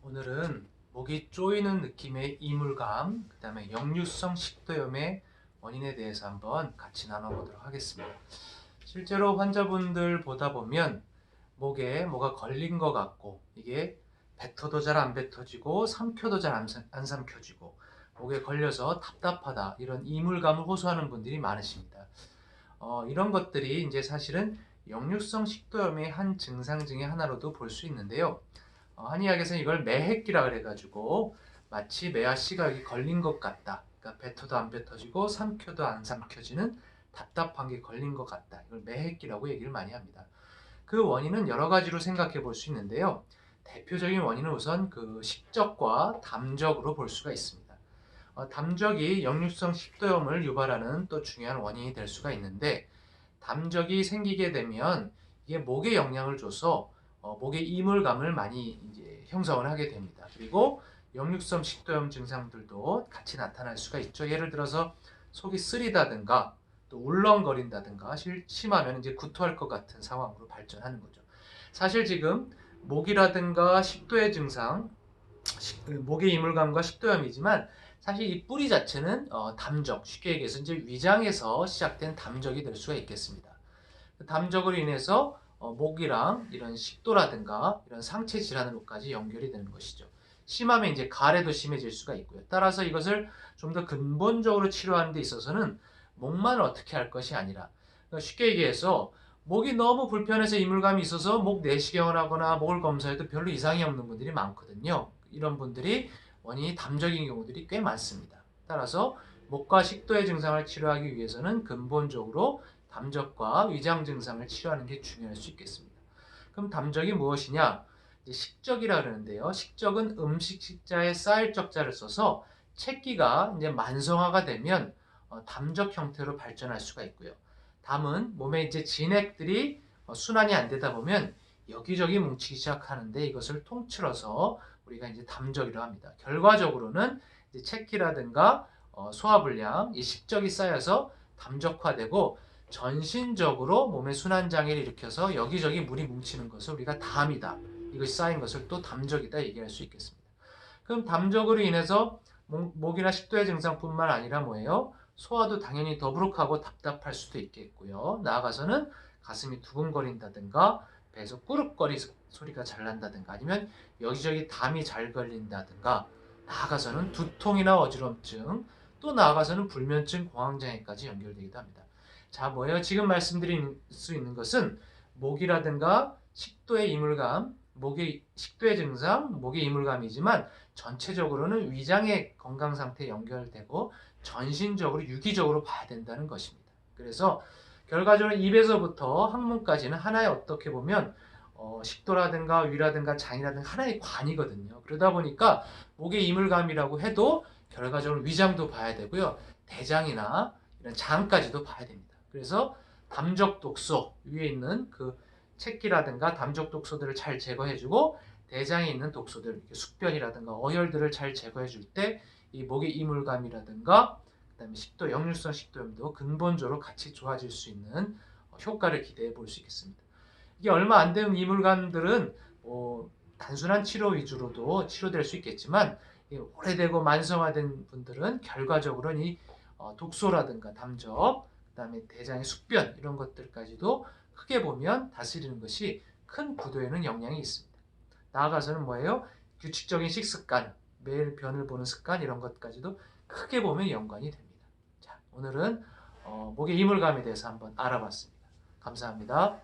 오늘은 목이 조이는 느낌의 이물감, 그 다음에 역류성 식도염의 원인에 대해서 한번 같이 나눠보도록 하겠습니다. 실제로 환자분들 보다 보면 목에 뭐가 걸린 것 같고, 이게 뱉어도 잘 안 뱉어지고 삼켜도 잘 안 삼켜지고, 목에 걸려서 답답하다, 이런 이물감을 호소하는 분들이 많으십니다. 이런 것들이 이제 사실은 역류성 식도염의 한 증상 중에 하나로도 볼 수 있는데요. 한의학에서는 이걸 매핵기라 그래가지고 마치 매화 씨가 여기 걸린 것 같다. 그러니까 뱉어도 안 뱉어지고 삼켜도 안 삼켜지는 답답한 게 걸린 것 같다. 이걸 매핵기라고 얘기를 많이 합니다. 그 원인은 여러 가지로 생각해 볼 수 있는데요. 대표적인 원인은 우선 그 식적과 담적으로 볼 수가 있습니다. 담적이 역류성 식도염을 유발하는 또 중요한 원인이 될 수가 있는데, 담적이 생기게 되면 이게 목에 영향을 줘서 목의 이물감을 많이 이제 형성을 하게 됩니다. 그리고 역류성 식도염 증상들도 같이 나타날 수가 있죠. 예를 들어서 속이 쓰리다든가 또 울렁거린다든가 심하면 이제 구토할 것 같은 상황으로 발전하는 거죠. 사실 지금 목이라든가 식도의 증상, 목의 이물감과 식도염이지만 사실 이 뿌리 자체는 담적, 쉽게 얘기해서 이제 위장에서 시작된 담적이 될 수가 있겠습니다. 담적으로 인해서 목이랑 이런 식도라든가 이런 상체 질환으로까지 연결이 되는 것이죠. 심하면 이제 가래도 심해질 수가 있고요. 따라서 이것을 좀 더 근본적으로 치료하는 데 있어서는 목만 어떻게 할 것이 아니라, 그러니까 쉽게 얘기해서 목이 너무 불편해서 이물감이 있어서 목 내시경을 하거나 목을 검사해도 별로 이상이 없는 분들이 많거든요. 이런 분들이 원인이 담적인 경우들이 꽤 많습니다. 따라서 목과 식도의 증상을 치료하기 위해서는 근본적으로 담적과 위장 증상을 치료하는 게 중요할 수 있겠습니다. 그럼 담적이 무엇이냐? 식적이라 그러는데요. 식적은 음식 식자에 쌓일 적자를 써서 체기가 이제 만성화가 되면 담적 형태로 발전할 수가 있고요. 담은 몸에 이제 진액들이 순환이 안 되다 보면 여기저기 뭉치기 시작하는데, 이것을 통틀어서 우리가 이제 담적이라고 합니다. 결과적으로는 이제 체기라든가 소화불량, 이 식적이 쌓여서 담적화되고 전신적으로 몸의 순환장애를 일으켜서 여기저기 물이 뭉치는 것을 우리가 담이다, 이것이 쌓인 것을 또 담적이다 얘기할 수 있겠습니다. 그럼 담적으로 인해서 목이나 식도의 증상뿐만 아니라 뭐예요? 소화도 당연히 더부룩하고 답답할 수도 있겠고요. 나아가서는 가슴이 두근거린다든가 배에서 꾸룩거리 소리가 잘 난다든가, 아니면 여기저기 담이 잘 걸린다든가, 나아가서는 두통이나 어지럼증, 또 나아가서는 불면증, 공황장애까지 연결되기도 합니다. 자, 뭐예요? 지금 말씀드릴 수 있는 것은 목이라든가 식도의 이물감, 목의 식도의 증상, 목의 이물감이지만 전체적으로는 위장의 건강 상태에 연결되고 전신적으로 유기적으로 봐야 된다는 것입니다. 그래서 결과적으로 입에서부터 항문까지는 하나의, 어떻게 보면 식도라든가 위라든가 장이라든가 하나의 관이거든요. 그러다 보니까 목의 이물감이라고 해도 결과적으로 위장도 봐야 되고요. 대장이나 이런 장까지도 봐야 됩니다. 그래서 담적 독소, 위에 있는 그 체기라든가 담적 독소들을 잘 제거해주고, 대장에 있는 독소들, 숙변이라든가 어혈들을 잘 제거해줄 때 이 목의 이물감이라든가 그다음에 식도, 역류성 식도염도 근본적으로 같이 좋아질 수 있는 효과를 기대해 볼 수 있겠습니다. 이게 얼마 안 되는 이물감들은 단순한 치료 위주로도 치료될 수 있겠지만, 오래되고 만성화된 분들은 결과적으로는 이 독소라든가 담적, 그다음에 대장의 숙변, 이런 것들까지도 크게 보면 다스리는 것이 큰 구도에는 영향이 있습니다. 나아가서는 뭐예요? 규칙적인 식습관, 매일 변을 보는 습관, 이런 것까지도 크게 보면 연관이 됩니다. 자, 오늘은 목의 이물감에 대해서 한번 알아봤습니다. 감사합니다.